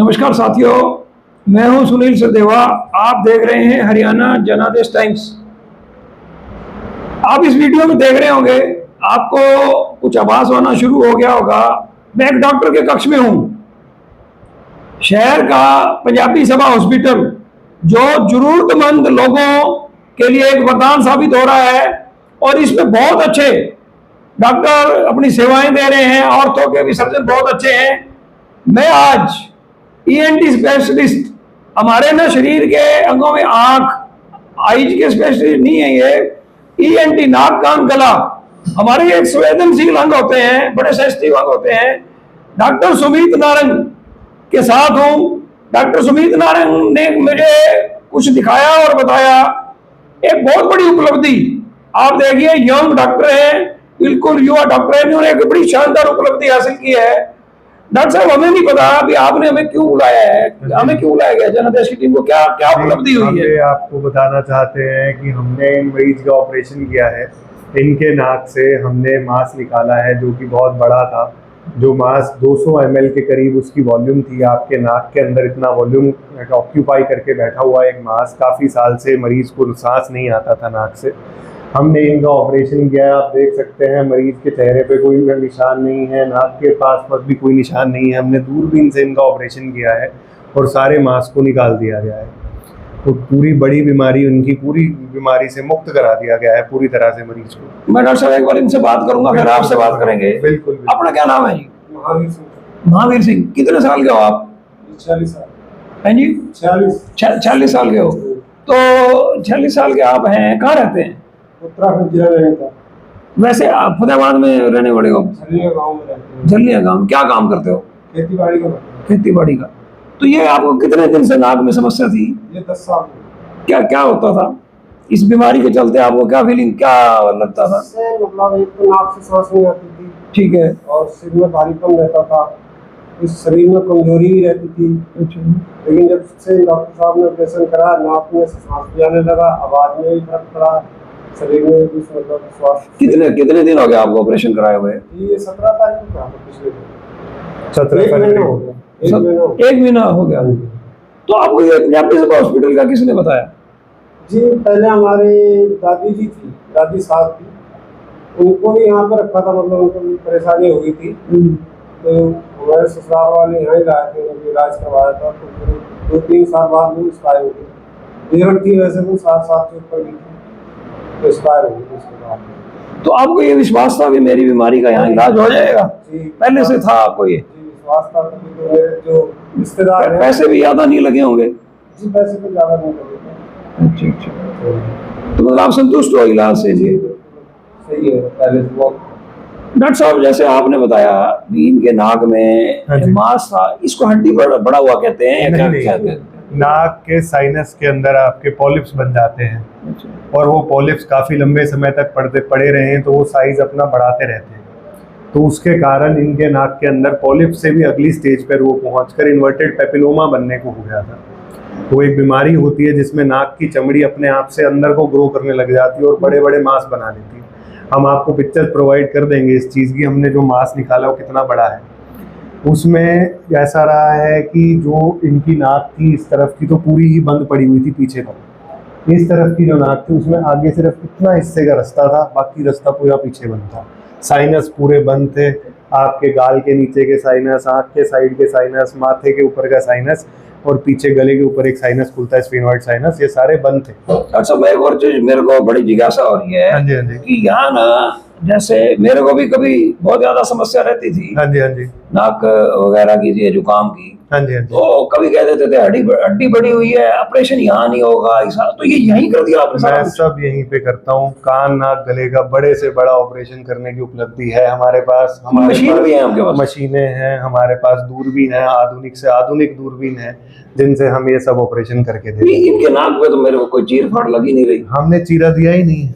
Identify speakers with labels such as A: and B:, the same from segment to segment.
A: नमस्कार साथियों, मैं हूं सुनील सचदेवा। आप देख रहे हैं हरियाणा जनादेश टाइम्स। आप इस वीडियो में देख रहे होंगे, आपको कुछ आभास होना शुरू हो गया होगा। मैं एक डॉक्टर के कक्ष में हूं। शहर का पंजाबी सभा हॉस्पिटल जो जरूरतमंद लोगों के लिए एक वरदान साबित हो रहा है, और इसमें बहुत अच्छे डॉक्टर अपनी सेवाएं दे रहे हैं। ऑर्थो के भी सर्जन बहुत अच्छे हैं। मैं आज ईएनटी स्पेशलिस्ट, हमारे ना शरीर के अंगों में आंख आईज के स्पेशलिस्ट नहीं है, ये ईएनटी नाक कान गला हमारे एक संवेदनशील अंग होते हैं, बड़े सेंसिटिव अंग होते हैं। डॉक्टर सुमित नारंग के साथ हूं। डॉक्टर सुमित नारंग ने मुझे कुछ दिखाया और बताया, एक बहुत बड़ी उपलब्धि। आप देखिए, यंग डॉक्टर है, बिल्कुल युवा डॉक्टर है, इन्होंने एक बड़ी शानदार उपलब्धि हासिल की है। डॉक्टर साहब, हमें नहीं पता अभी आपने हमें क्यों बुलाया है, हमें क्यों बुलाया गया जनादेश की टीम को, क्या क्या उपलब्धि हुई है?
B: आपको बताना चाहते हैं कि हमने इन मरीज का ऑपरेशन किया है। इनके नाक से हमने मांस निकाला है, जो कि बहुत बड़ा था। जो मांस 200 ml के करीब उसकी वॉल्यूम थी। आपके नाक के अंदर इतना वॉल्यूम ऑक्यूपाई करके बैठा हुआ एक मांस, काफ़ी साल से मरीज को सांस नहीं आता था नाक से। हमने इनका ऑपरेशन किया है। आप देख सकते हैं मरीज के चेहरे पे कोई निशान नहीं है, नाक के पास भी कोई निशान नहीं है। हमने दूरबीन से इनका ऑपरेशन किया है और सारे मांस को निकाल दिया गया है। तो पूरी बड़ी बीमारी, उनकी पूरी बीमारी से मुक्त करा दिया गया है पूरी तरह से मरीज को।
A: मैं डॉक्टर साहब एक बार इनसे बात करूंगा, फिर आपसे बात करेंगे।
B: बिल्कुल।
A: अपना क्या नाम है जी?
B: महावीर सिंह।
A: महावीर सिंह, कितने साल के हो आप?
B: 46 साल।
A: हैं जी?
B: 46
A: साल के हो। तो 46 साल के आप हैं, कहाँ रहते हैं?
B: उत्तराखंड जिला में था।
A: वैसे आप फतेहाबाद में रहने वाले हो?
B: झल्लिया गांव में रहते हैं।
A: झल्लिया गांव। क्या काम करते हो?
B: खेती बाड़ी का।
A: खेती बाड़ी का। तो ये आपको कितने दिन से नाक में समस्या थी?
B: ये 10 साल।
A: क्या क्या होता था इस बीमारी के चलते? आपको क्या फीलिंग, क्या लगता था?
B: मतलब एक तो नाक से सांस नहीं आती थी,
A: ठीक है,
B: और सिर में भारीपन रहता था, इस शरीर में कमजोरी भी रहती थी। लेकिन जब से डॉक्टर साहब ने ऑपरेशन करा, नाक में सांस भी आने लगा, आवाज में भी फर्क पड़ा, शरीर में भी मतलब स्वास्थ्य। कितने दिन हो गए आपको ऑपरेशन कराए हुए? ये 17 तारीख को था, पिछले 17 महीना हो गया।
A: एक महीना हो गया। तो आपको ये पंजाबी सभा हॉस्पिटल का किसने बताया?
B: जी, पहले हमारे दादी जी थी, दादी साहब थी, उनको भी यहाँ पर रखा था। मतलब उनको भी परेशानी हो गई थी, तो हमारे ससुराल वाले यहाँ ही लाए थे, उनको इलाज करवाया था। तो 2-3 साल बाद वो एक्सपायर हो गई। लीवर थी वैसे तो 7 साल से ऊपर की थी, तो एक्सपायर हो गई उसके बाद।
A: तो आपको ये विश्वास था कि मेरी बीमारी का यहाँ इलाज हो जाएगा? पहले से था आपको ये
B: विश्वास था? तो मेरे जो रिश्तेदार हैं,
A: पैसे भी ज्यादा नहीं लगे होंगे?
B: जी, पैसे तो ज्यादा नहीं लगे।
A: अच्छा। तो मतलब आप संतुष्ट हो इलाज से? जी
B: सही है। पहले से बहुत।
A: डॉक्टर साहब, जैसे आपने बताया इनके नाक में मांस था, इसको हड्डी बड़ा हुआ कहते हैं?
B: नहीं, नाक के साइनस के अंदर आपके पॉलिप्स बन जाते हैं। और वो पॉलिप्स काफी लंबे समय तक पड़े रहे हैं, तो वो साइज अपना बढ़ाते रहते हैं। तो उसके कारण इनके नाक के अंदर पॉलिप से भी अगली स्टेज पर वो पहुंचकर इन्वर्टेड पेपिलोमा बनने को हो गया था। वो एक बीमारी होती है जिसमें नाक की चमड़ी अपने आप से अंदर को ग्रो करने लग जाती है और बड़े बड़े मांस बना लेती है। हम आपको पिक्चर प्रोवाइड कर देंगे इस चीज़ की। हमने जो मांस निकाला वो कितना बड़ा है। उसमें ऐसा रहा है कि जो इनकी नाक थी इस तरफ की, तो पूरी ही बंद पड़ी हुई थी पीछे तक। इस तरफ की जो नाक थी उसमें आगे सिर्फ इतना हिस्से का रास्ता था, बाकी रास्ता पूरा पीछे बंद था। साइनस पूरे बंद थे, आपके गाल के नीचे के साइनस, आँख के साइड के साइनस, माथे के ऊपर का साइनस, और पीछे गले के ऊपर एक साइनस खुलता है, स्फेनोइड साइनस, ये सारे बंद थे।
A: अच्छा, मैं एक और चीज मेरे को बड़ी जिज्ञासा हो रही है।
B: हाँ जी, हाँ जी।
A: कि यहाँ ना, जैसे मेरे को भी कभी बहुत ज्यादा समस्या रहती थी।
B: हाँ जी, हाँ जी।
A: नाक वगैरह की, जुकाम की।
B: हाँ जी, हाँ जी।
A: तो कभी कह देते थे हड्डी बड़ी हुई है, ऑपरेशन यहाँ नहीं होगा, ऐसा। तो ये यहीं कर दिया आपने?
B: मैं सब यहीं पे करता हूँ। कान नाक गले का बड़े से बड़ा ऑपरेशन करने की उपलब्धि है हमारे पास।
A: मशीन भी है आपके पास?
B: मशीनें हैं हमारे पास, दूरबीन है, आधुनिक से आधुनिक दूरबीन है, जिनसे हम ये सब ऑपरेशन करके देते हैं।
A: इनके नाक पे तो मेरे को कोई चीर फाड़ लगी नहीं रही।
B: हमने चीरा दिया ही नहीं है।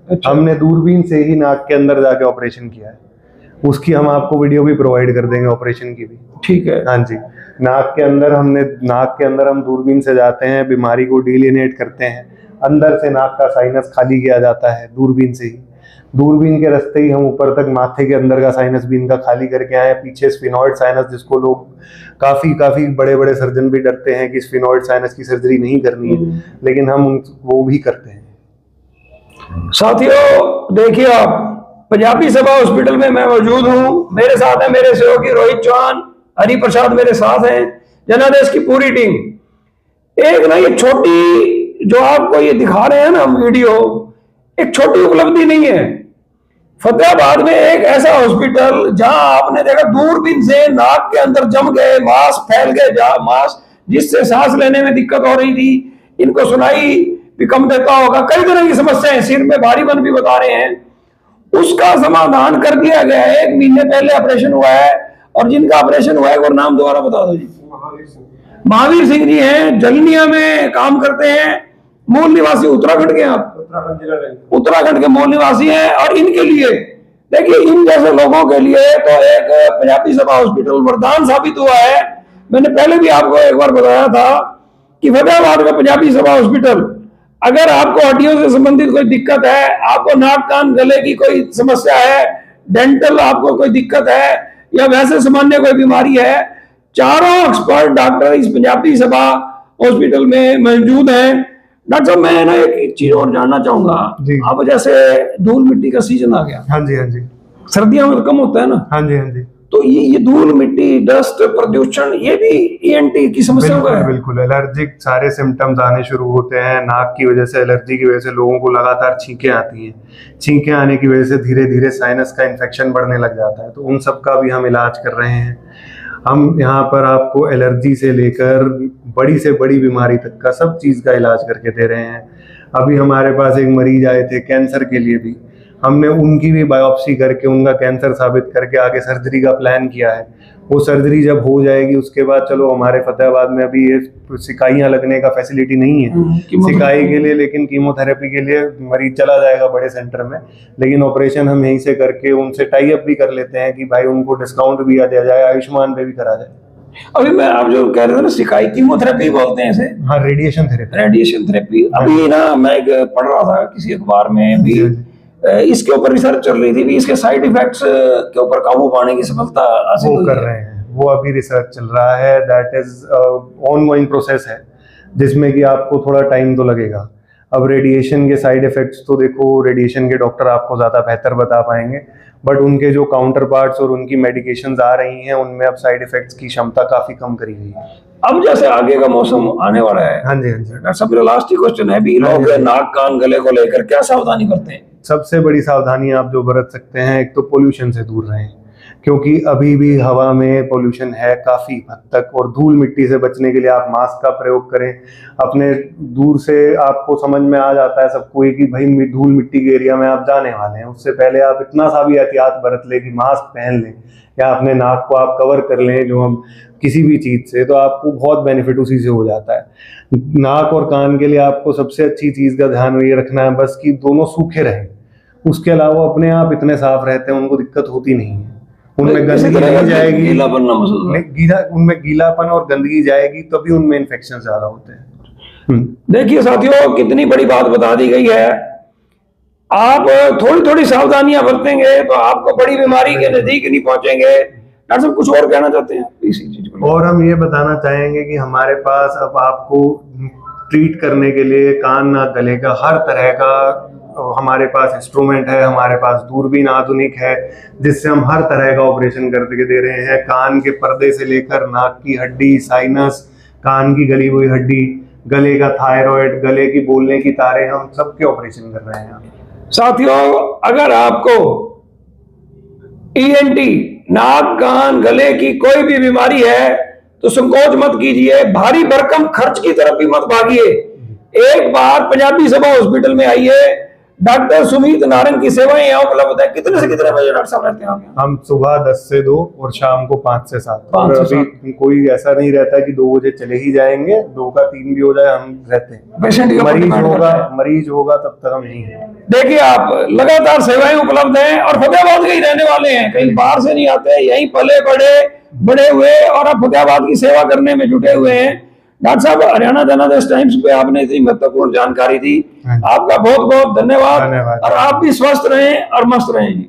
A: अच्छा।
B: हमने दूरबीन से ही नाक के अंदर जाके ऑपरेशन किया है। उसकी हम आपको वीडियो भी प्रोवाइड कर देंगे, ऑपरेशन की भी।
A: ठीक है।
B: हाँ जी। नाक के अंदर हम दूरबीन से जाते हैं, बीमारी को डिलिनेट करते हैं। अंदर से नाक का साइनस खाली किया जाता है दूरबीन से ही। दूरबीन के रास्ते ही हम ऊपर तक माथे के अंदर का साइनस भी इनका खाली करके आए। पीछे स्फिनॉइड साइनस, जिसको लोग काफी बड़े बड़े सर्जन भी डरते हैं कि स्फिनॉइड साइनस की सर्जरी नहीं करनी है, लेकिन हम वो भी करते हैं।
A: साथियों देखिए, आप पंजाबी सभा हॉस्पिटल में मैं मौजूद हूँ। मेरे साथ है मेरे सहयोगी रोहित चौहान, हरि प्रसाद मेरे साथ हैं, जनादेश की पूरी टीम। एक ना ये छोटी जो आपको ये दिखा रहे हैं ना हम वीडियो, एक छोटी उपलब्धि नहीं है। फतेहाबाद में एक ऐसा हॉस्पिटल जहां आपने देखा दूरबीन से नाक के अंदर जम गए, मांस फैल गए, मांस जिससे सांस लेने में दिक्कत हो रही थी, इनको सुनाई भी कम देता होगा, कई तरह की समस्याएं, सिर में भारीपन भी बता रहे हैं, उसका समाधान कर दिया गया है। 1 महीने पहले ऑपरेशन हुआ है, और जिनका ऑपरेशन हुआ है वो नाम दोबारा बता दो जी। महावीर सिंह जी हैं, जलनिया में काम करते हैं, मूल निवासी उत्तराखंड के। आप उत्तराखंड के मूल निवासी हैं, और इनके लिए देखिए, इन जैसे लोगों के लिए तो एक पंजाबी सभा हॉस्पिटल वरदान साबित हुआ है। मैंने पहले भी आपको एक बार बताया था कि फतेहाबाद का पंजाबी सभा हॉस्पिटल, अगर आपको हड्डियों से संबंधित कोई दिक्कत है, आपको नाक कान गले की कोई समस्या है, डेंटल आपको कोई दिक्कत है, या वैसे सामान्य कोई बीमारी है, चारों एक्सपर्ट डॉक्टर इस पंजाबी सभा हॉस्पिटल में मौजूद हैं। डॉक्टर साहब, मैं ना एक चीज और जानना चाहूंगा। अब जैसे धूल मिट्टी का सीजन आ गया,
B: हाँ जी हाँ जी,
A: सर्दियों में तो कम होता है ना,
B: हाँ जी हाँ जी,
A: तो ये धूल मिट्टी, डस्ट, प्रदूषण, ये भी ईएनटी की समस्या होगा।
B: बिल्कुल एलर्जिक सारे सिम्टम्स आने शुरू होते हैं। नाक की वजह से, एलर्जी की वजह से लोगों को लगातार छींकें आती हैं। छींकें आने की वजह से धीरे धीरे साइनस का इन्फेक्शन बढ़ने लग जाता है, तो उन सब का भी हम इलाज कर रहे हैं। हम यहाँ पर आपको एलर्जी से लेकर बड़ी से बड़ी बीमारी तक का सब चीज़ का इलाज करके दे रहे हैं। अभी हमारे पास एक मरीज आए थे कैंसर के लिए भी, हमने उनकी भी बायोप्सी करके उनका कैंसर साबित करके आगे सर्जरी का प्लान किया है। वो सर्जरी जब हो जाएगी उसके बाद, चलो हमारे फतेहाबाद में अभी ये सिकाइयाँ लगने का फैसिलिटी नहीं है सिकाई के लिए, लेकिन कीमोथेरेपी के लिए मरीज चला जाएगा बड़े सेंटर में, लेकिन ऑपरेशन हम यहीं से करके उनसे टाई अप भी कर लेते हैं कि भाई उनको डिस्काउंट भी दिया जाए, आयुष्मान पे भी करा जाए।
A: अभी मैं आप जो कह रहे थे ना, सिकाई कीमोथेरेपी बोलते हैं इसे,
B: हाँ, रेडिएशन थेरेपी।
A: अभी ना मैं पढ़ रहा था किसी अखबार में भी, इसके ऊपर रिसर्च चल रही थी भी, इसके साइड इफेक्ट्स के ऊपर काबू पाने की सफलता हासिल
B: कर रहे हैं। वो अभी रिसर्च चल रहा है, दैट इज ऑनगोइंग प्रोसेस है, जिसमें कि आपको थोड़ा टाइम तो लगेगा। अब रेडिएशन के साइड इफेक्ट्स तो देखो, रेडिएशन के डॉक्टर आपको ज़्यादा बेहतर बता पाएंगे, बट उनके जो काउंटर पार्ट्स और उनकी मेडिकेशंस आ रही हैं उनमें अब साइड इफेक्ट्स की क्षमता काफ़ी कम करी गई है।
A: अब जैसे आगे का मौसम आने वाला है,
B: हाँ जी हाँ जी,
A: डॉक्टर साहब मेरा लास्ट ही क्वेश्चन है भी, लोग नाक कान गले को लेकर क्या सावधानी करते हैं?
B: सबसे बड़ी सावधानी आप जो बरत सकते हैं, एक तो पोल्यूशन से दूर रहें, क्योंकि अभी भी हवा में पोल्यूशन है काफ़ी हद तक, और धूल मिट्टी से बचने के लिए आप मास्क का प्रयोग करें। अपने दूर से आपको समझ में आ जाता है सबको कि भाई धूल मिट्टी के एरिया में आप जाने वाले हैं, उससे पहले आप इतना सा भी एहतियात बरत लें कि मास्क पहन लें या अपने नाक को आप कवर कर लें जो हम किसी भी चीज़ से, तो आपको बहुत बेनिफिट उसी से हो जाता है। नाक और कान के लिए आपको सबसे अच्छी चीज़ का ध्यान ये रखना है बस कि दोनों सूखे रहें। उसके अलावा अपने आप इतने साफ रहते हैं, उनको दिक्कत होती नहीं है। उनमें गंदगी नहीं जाएगी, उनमें गीलापन और गंदगी जाएगी तभी उनमें इन्फेक्शन ज्यादा होते हैं।
A: देखिए साथियों, कितनी बड़ी बात बता दी गई है। आप थोड़ी थोड़ी सावधानियां बरतेंगे तो आपको बड़ी बीमारी के नजदीक नहीं पहुंचेंगे। डॉक्टर साहब कुछ और कहना चाहते हैं इसी चीज को?
B: और हम ये बताना चाहेंगे कि हमारे पास अब आपको ट्रीट करने के लिए कान नाक गले का हर तरह का हमारे पास इंस्ट्रूमेंट है, हमारे पास दूरबीन आधुनिक है जिससे हम हर तरह का ऑपरेशन करके दे रहे हैं। कान के पर्दे से लेकर नाक की हड्डी, साइनस, कान की गली हुई हड्डी, गले का थायराइड, गले की बोलने की तारें, हम सबके ऑपरेशन कर रहे हैं।
A: साथियों, अगर आपको ईएनटी, नाक कान गले की कोई भी बीमारी है तो संकोच मत कीजिए, भारी भरकम खर्च की तरफ भी मत भागिए। एक बार पंजाबी सभा हॉस्पिटल में आइए, डॉक्टर सुमित नारंग की सेवाएं यहाँ उपलब्ध है। कितने से कितने बजे डॉक्टर साहब रहते हैं? हम
B: सुबह 10 से 2 और शाम को 5 से 7। और अभी कोई ऐसा नहीं रहता कि 2 बजे चले ही जाएंगे, 2 का 3 भी हो जाए, हम रहते हैं।
A: पेशेंट
B: मरीज होगा तब तक हम यहीं हैं।
A: देखिए, आप लगातार सेवाएं उपलब्ध हैं और फतेहाबाद के ही रहने वाले हैं, कहीं बाहर से नहीं आते, यहीं पले बड़े हुए और अब फतेहाबाद की सेवा करने में जुटे हुए हैं। डॉक्टर साहब, हरियाणा जनादेश टाइम्स पे आपने इतनी महत्वपूर्ण जानकारी दी,
B: हाँ जी।
A: आपका बहुत बहुत धन्यवाद।
B: धन्यवाद।
A: और आप भी स्वस्थ रहें और मस्त रहें जी।